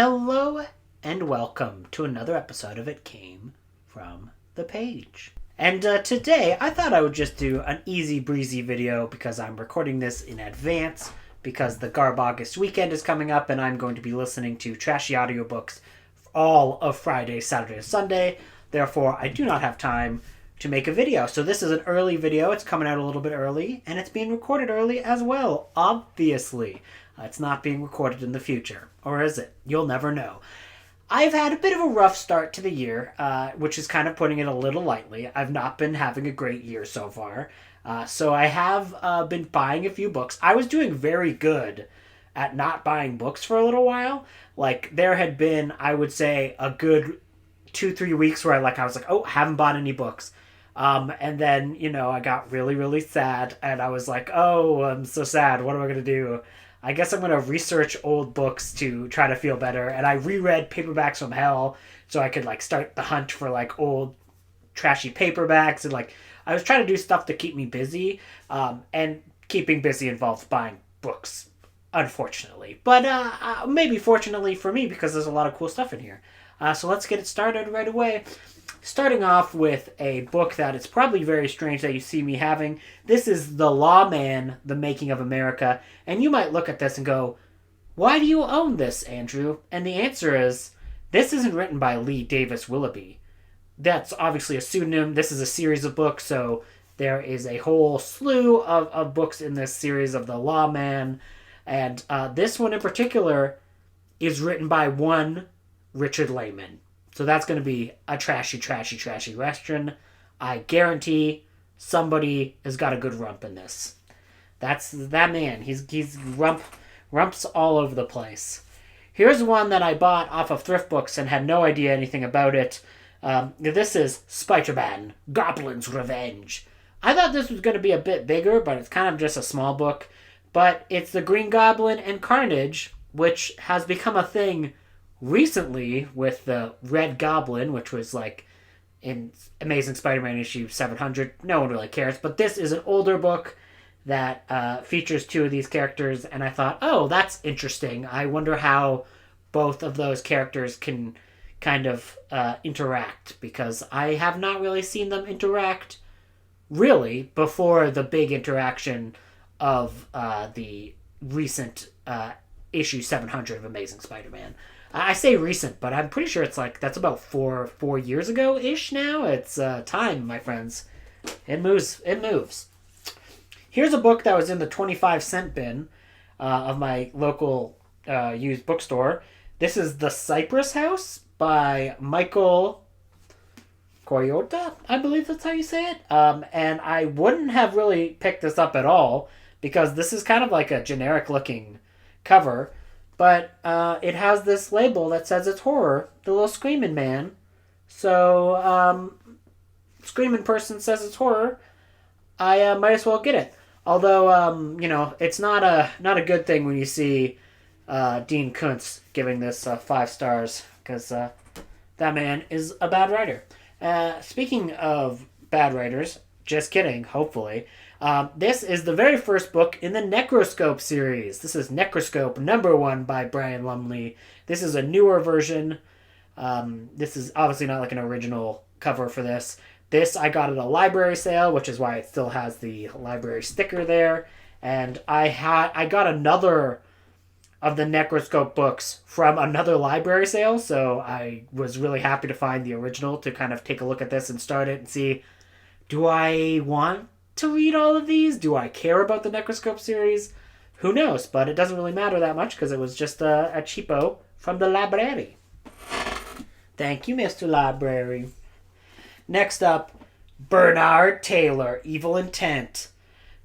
Hello and welcome to another episode of It Came From the Page. And today I thought I would just do an easy breezy video because I'm recording this in advance because the Garbogust weekend is coming up and I'm going to be listening to trashy audiobooks all of Friday, Saturday, and Sunday. Therefore, I do not have time to make a video. So this is an early video. It's coming out a little bit early and it's being recorded early as well, obviously. It's not being recorded in the future. Or is it? You'll never know. I've had a bit of a rough start to the year, which is kind of putting it a little lightly. I've not been having a great year so far. So I have been buying a few books. I was doing very good at not buying books for a little while. Like, there had been, I would say, a good 2-3 weeks where I was like, oh, haven't bought any books. And then, I got really, really sad. And I was like, oh, I'm so sad. What am I going to do? I guess I'm going to research old books to try to feel better. And I reread Paperbacks from Hell so I could, start the hunt for, old trashy paperbacks. And, I was trying to do stuff to keep me busy. And keeping busy involves buying books, unfortunately. But maybe fortunately for me because there's a lot of cool stuff in here. So let's get it started right away. Starting off with a book that it's probably very strange that you see me having. This is The Lawman, The Making of America. And you might look at this and go, why do you own this, Andrew? And the answer is, this isn't written by Lee Davis Willoughby. That's obviously a pseudonym. This is a series of books, so there is a whole slew of books in this series of The Lawman. And this one in particular is written by one Richard Lehman. So that's going to be a trashy Western. I guarantee somebody has got a good rump in this. That's that man. He's rumps all over the place. Here's one that I bought off of thrift books and had no idea anything about it. This is Spider-Man, Goblin's Revenge. I thought this was going to be a bit bigger, but it's kind of just a small book. But it's the Green Goblin and Carnage, which has become a thing recently with the Red Goblin, which was in Amazing Spider-Man issue 700. No one really cares, but this is an older book that features two of these characters, and I thought, oh, that's interesting. I wonder how both of those characters can kind of interact, because I have not really seen them interact really before the big interaction of the recent issue 700 of Amazing Spider-Man. I say recent, but I'm pretty sure it's that's about four years ago-ish now. It's time, my friends. It moves. Here's a book that was in the 25-cent bin of my local used bookstore. This is The Cypress House by Michael Koyota, I believe that's how you say it. And I wouldn't have really picked this up at all because this is kind of like a generic-looking cover. But it has this label that says it's horror, the little screaming man. So, screaming person says it's horror. I might as well get it. Although, it's not a good thing when you see Dean Kuntz giving this 5 stars, because that man is a bad writer. Speaking of bad writers, just kidding, hopefully. This is the very first book in the Necroscope series. This is Necroscope #1 by Brian Lumley. This is a newer version. This is obviously not an original cover for this. This I got at a library sale, which is why it still has the library sticker there. And I got another of the Necroscope books from another library sale, so I was really happy to find the original to kind of take a look at this and start it and see, do I want to read all of these? Do I care about the Necroscope series? Who knows? But it doesn't really matter that much because it was just a cheapo from the library. Thank you, Mr. Library. Next up, Bernard Taylor, Evil Intent.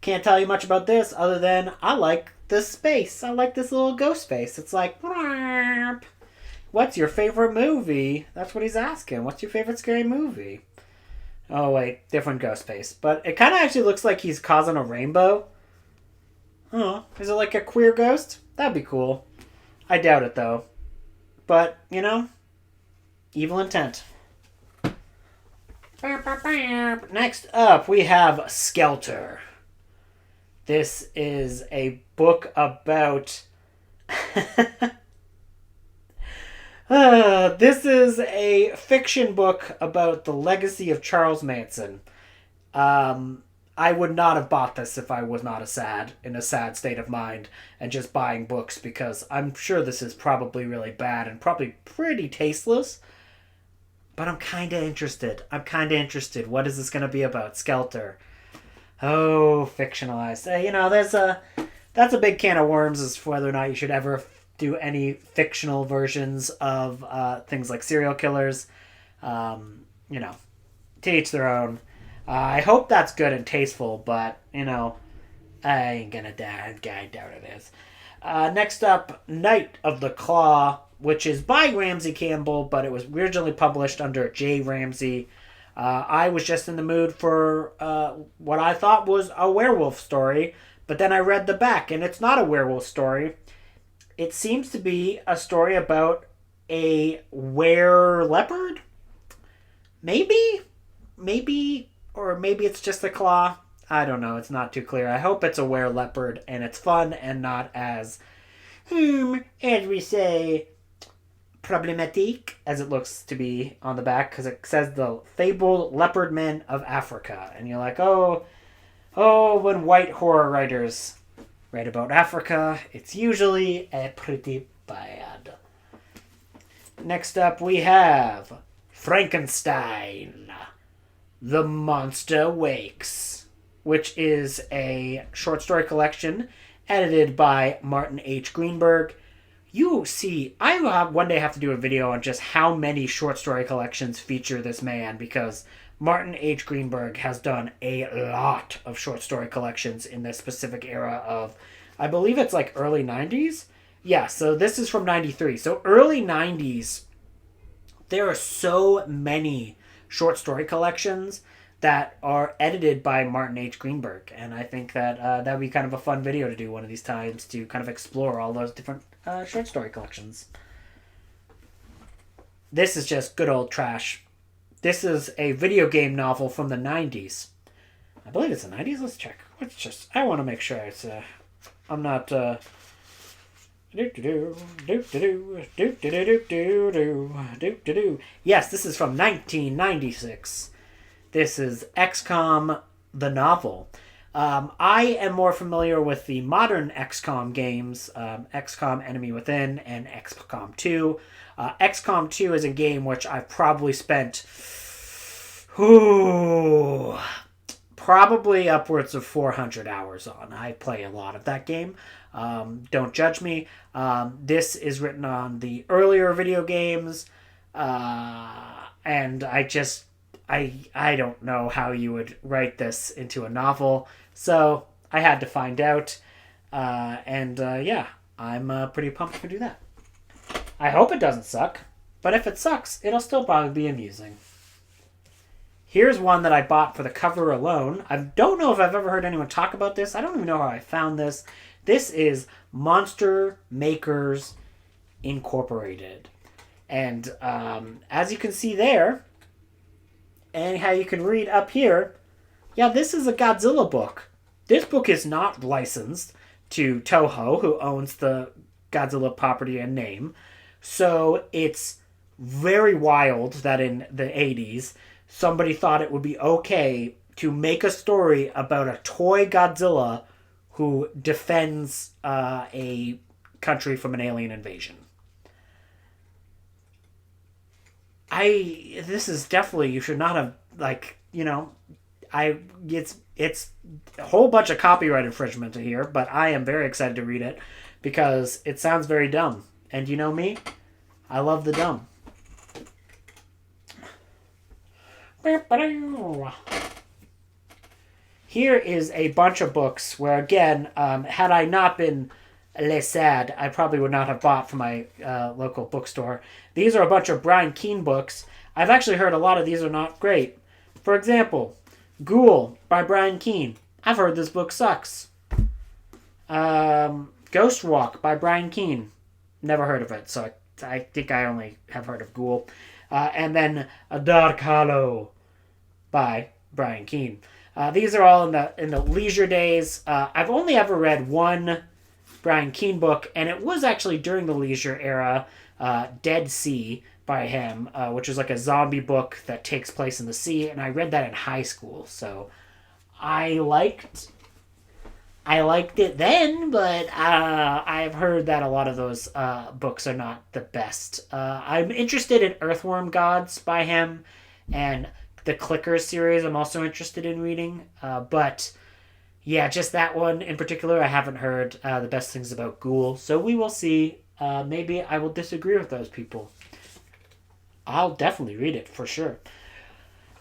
Can't tell you much about this other than I like this space. I like this little ghost space. It's like, what's your favorite movie? That's what he's asking. What's your favorite scary movie? Oh, wait. Different ghost space. But it kind of actually looks like he's causing a rainbow. Oh, is it like a queer ghost? That'd be cool. I doubt it, though. But, Evil Intent. Next up, we have Skelter. This is a book about This is a fiction book about the legacy of Charles Manson. I would not have bought this if I was not in a sad state of mind and just buying books, because I'm sure this is probably really bad and probably pretty tasteless. But I'm kind of interested. What is this going to be about? Skelter. Oh, fictionalized. That's a big can of worms as to whether or not you should ever do any fictional versions of things like serial killers. You know, to each their own. I hope that's good and tasteful, but, I ain't gonna die. I doubt it is. Next up, Night of the Claw, which is by Ramsey Campbell, but it was originally published under J. Ramsey. I was just in the mood for what I thought was a werewolf story, but then I read the back, and it's not a werewolf story. It seems to be a story about a were-leopard? Maybe, or maybe it's just a claw. I don't know. It's not too clear. I hope it's a were-leopard, and it's fun and not as, as we say, problematique as it looks to be on the back, because it says the fabled leopard men of Africa. And you're like, oh, when white horror writers write about Africa, it's usually pretty bad. Next up, we have Frankenstein, The Monster Wakes, which is a short story collection edited by Martin H. Greenberg. You see, I will one day have to do a video on just how many short story collections feature this man, because Martin H. Greenberg has done a lot of short story collections in this specific era of, I believe it's like early 90s. Yeah, so this is from 93. So early 90s, there are so many short story collections that are edited by Martin H. Greenberg. And I think that that would be kind of a fun video to do one of these times, to kind of explore all those different short story collections. This is just good old trash. This is a video game novel from the 90s. I believe it's the 90s. Let's check. I want to make sure it's... I'm not... Yes, this is from 1996. This is XCOM, the novel. I am more familiar with the modern XCOM games, XCOM Enemy Within and XCOM 2. XCOM 2 is a game which I've probably spent probably upwards of 400 hours on. I play a lot of that game. Don't judge me. This is written on the earlier video games, and I don't know how you would write this into a novel, so I had to find out, yeah, I'm pretty pumped to do that. I hope it doesn't suck, but if it sucks, it'll still probably be amusing. Here's one that I bought for the cover alone. I don't know if I've ever heard anyone talk about this. I don't even know how I found this. This is Monster Makers Incorporated. And as you can see there, and how you can read up here, yeah, this is a Godzilla book. This book is not licensed to Toho, who owns the Godzilla property and name. So it's very wild that in the 80s, somebody thought it would be okay to make a story about a toy Godzilla who defends a country from an alien invasion. This is definitely, you should not have, it's a whole bunch of copyright infringement here, but I am very excited to read it because it sounds very dumb. And you know me, I love the dumb. Here is a bunch of books where, again, had I not been less sad, I probably would not have bought from my local bookstore. These are a bunch of Brian Keene books. I've actually heard a lot of these are not great. For example, Ghoul by Brian Keene. I've heard this book sucks. Ghost Walk by Brian Keene. Never heard of it, so I think I only have heard of Ghoul. And then Dark Hollow by Brian Keene. These are all in the leisure days. I've only ever read one Brian Keene book, and it was actually during the leisure era. Dead Sea by him, which is like a zombie book that takes place in the sea, and I read that in high school. So I liked it then, but I've heard that a lot of those books are not the best. I'm interested in Earthworm Gods by him, and the Clickers series I'm also interested in reading. But yeah, just that one in particular, I haven't heard the best things about Ghoul. So we will see. Maybe I will disagree with those people. I'll definitely read it for sure.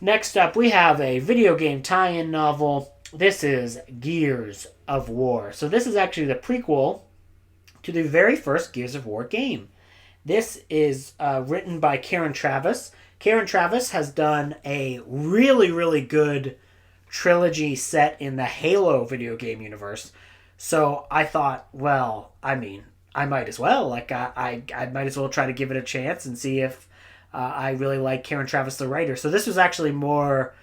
Next up, we have a video game tie-in novel. This is Gears of War. So this is actually the prequel to the very first Gears of War game. This is written by Karen Travis. Karen Travis has done a really, really good trilogy set in the Halo video game universe. So I thought, well, I mean, I might as well. Like, I might as well try to give it a chance and see if I really like Karen Travis, the writer. So this was actually more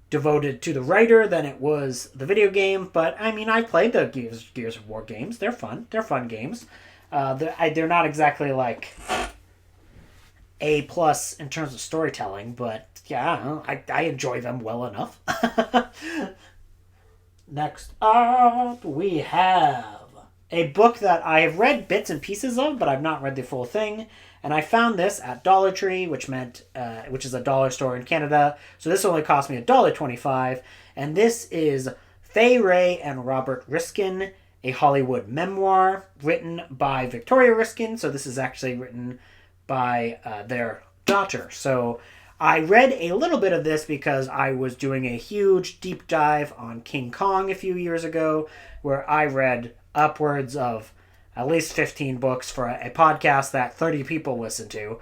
devoted to the writer than it was the video game. But, I mean, I played the Gears of War games. They're fun. They're fun games. They're not exactly, like, A+ in terms of storytelling. But, yeah, I don't know. I enjoy them well enough. Next up, we have a book that I have read bits and pieces of, but I've not read the full thing. And I found this at Dollar Tree, which is a dollar store in Canada. So this only cost me $1.25. And this is Fay Wray and Robert Riskin, a Hollywood memoir written by Victoria Riskin. So this is actually written by their daughter. So I read a little bit of this because I was doing a huge deep dive on King Kong a few years ago, where I read upwards of at least 15 books for a podcast that 30 people listen to.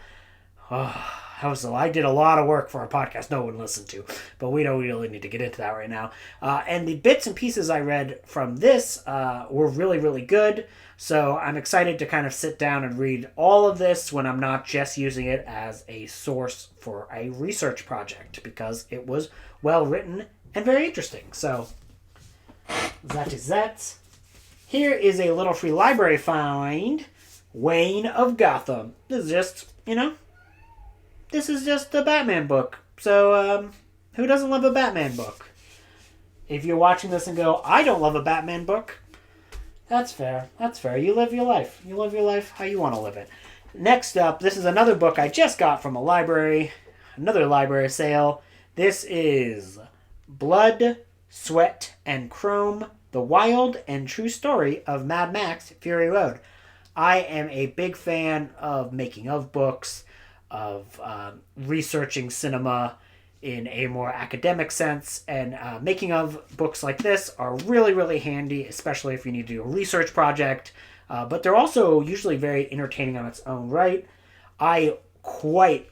I did a lot of work for a podcast no one listened to, but we don't really need to get into that right now. And the bits and pieces I read from this were really, really good. So I'm excited to kind of sit down and read all of this when I'm not just using it as a source for a research project, because it was well written and very interesting. So that is that. Here is a little free library find. Wayne of Gotham. This is just a Batman book. So, who doesn't love a Batman book? If you're watching this and go, I don't love a Batman book, that's fair. That's fair. You live your life. You live your life how you want to live it. Next up, this is another book I just got from a library. Another library sale. This is Blood, Sweat, and Chrome, The Wild and True Story of Mad Max Fury Road. I am a big fan of making of books, of researching cinema in a more academic sense, and making of books like this are really, really handy, especially if you need to do a research project, but they're also usually very entertaining on its own right. I quite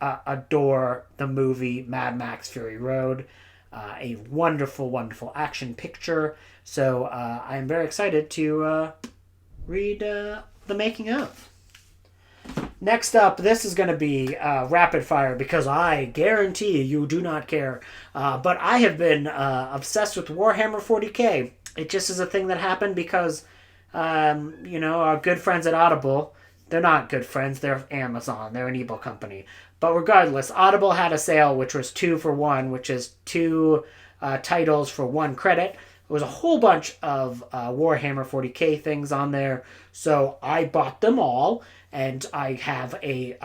adore the movie Mad Max Fury Road, a wonderful, wonderful action picture, so I'm very excited to read the making of. Next up, this is going to be rapid fire because I guarantee you do not care. But I have been obsessed with Warhammer 40k. It just is a thing that happened because, our good friends at Audible, they're not good friends, they're Amazon, they're an evil company. But regardless, Audible had a sale which was 2 for 1, which is 2 titles for 1 credit. There was a whole bunch of Warhammer 40k things on there, so I bought them all. And I have a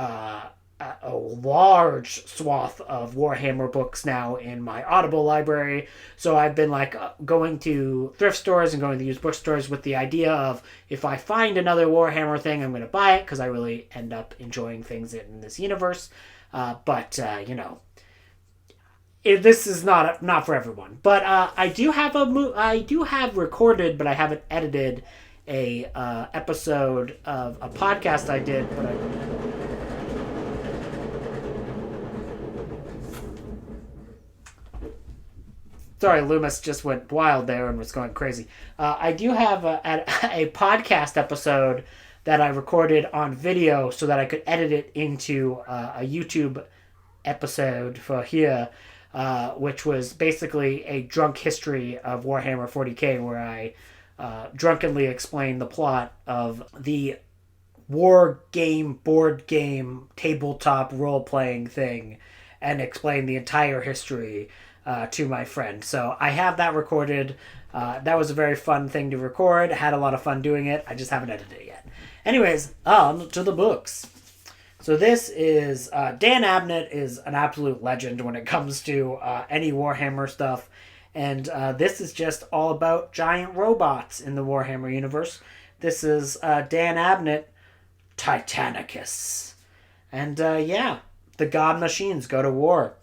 large swath of Warhammer books now in my Audible library. So I've been going to thrift stores and going to used bookstores with the idea of if I find another Warhammer thing, I'm going to buy it because I really end up enjoying things in this universe. But this is not for everyone. But I do have recorded, but I haven't edited a episode of a podcast I did, but sorry, Loomis just went wild there and was going crazy. I do have a podcast episode that I recorded on video so that I could edit it into a YouTube episode for here, which was basically a drunk history of Warhammer 40k, where I drunkenly explain the plot of the war game, board game, tabletop role playing thing and explain the entire history to my friend. So I have that recorded. That was a very fun thing to record. Had a lot of fun doing it. I just haven't edited it yet. Anyways, on to the books. So this is Dan Abnett is an absolute legend when it comes to any Warhammer stuff. And this is just all about giant robots in the Warhammer universe. This is Dan Abnett, Titanicus. And yeah, the god machines go to war.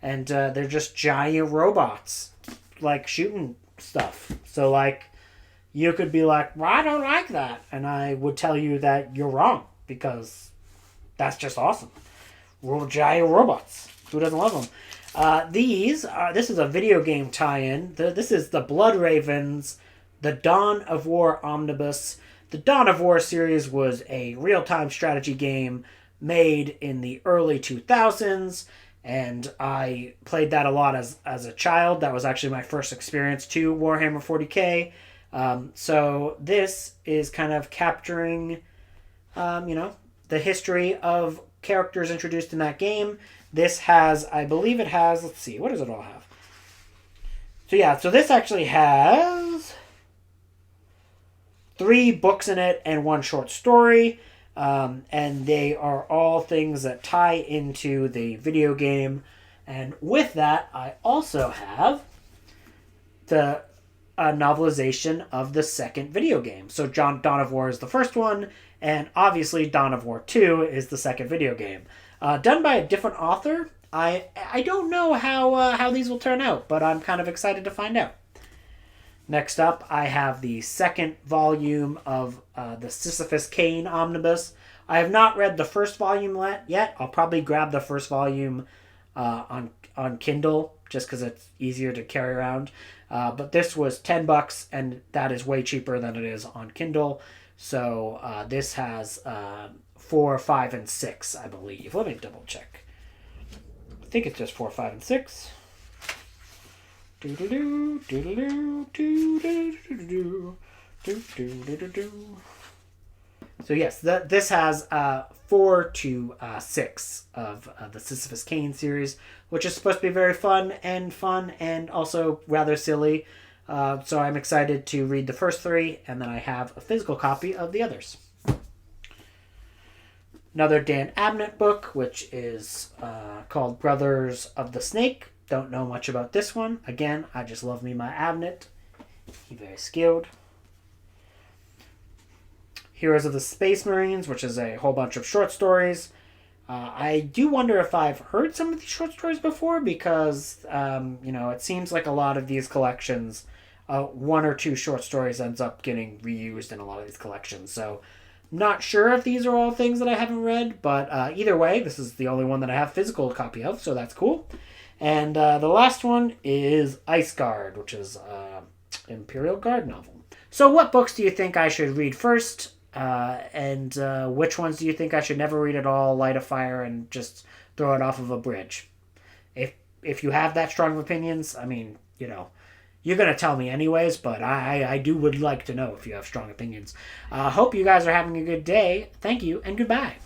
And they're just giant robots, like shooting stuff. So like, you could be like, well, I don't like that. And I would tell you that you're wrong, because that's just awesome. Giant robots. Who doesn't love them? This is a video game tie-in. This is the Blood Ravens, the Dawn of War Omnibus. The Dawn of War series was a real-time strategy game made in the early 2000s, and I played that a lot as a child. That was actually my first experience to Warhammer 40k. So this is kind of capturing, the history of characters introduced in that game. This has, I believe it has, let's see, what does it all have? So yeah, so this actually has 3 books in it and 1 short story. And they are all things that tie into the video game. And with that, I also have the novelization of the second video game. So Dawn of War is the first one, and obviously Dawn of War 2 is the second video game. Done by a different author. I don't know how these will turn out, but I'm kind of excited to find out. Next up, I have the second volume of the Sisyphus Cain Omnibus. I have not read the first volume yet. I'll probably grab the first volume on Kindle, just because it's easier to carry around. But this was $10, and that is way cheaper than it is on Kindle. So this has 4, 5, and 6, I believe. Let me double check. I think it's just 4, 5, and 6. So yes, this has 4 to 6 of the Sisyphus Cain series, which is supposed to be very fun and also rather silly. So I'm excited to read the first 3, and then I have a physical copy of the others. Another Dan Abnett book, which is called Brothers of the Snake. Don't know much about this one. Again, I just love me my Abnett. He's very skilled. Heroes of the Space Marines, which is a whole bunch of short stories. I do wonder if I've heard some of these short stories before, because, it seems like a lot of these collections, 1 or 2 short stories ends up getting reused in a lot of these collections. So, not sure if these are all things that I haven't read, but either way, this is the only one that I have physical copy of, so that's cool. And the last one is Ice Guard, which is an Imperial Guard novel. So what books do you think I should read first? And which ones do you think I should never read at all, light a fire, and just throw it off of a bridge? If you have that strong of opinions, I mean, you're going to tell me anyways, but I would like to know if you have strong opinions. Hope you guys are having a good day. Thank you, and goodbye.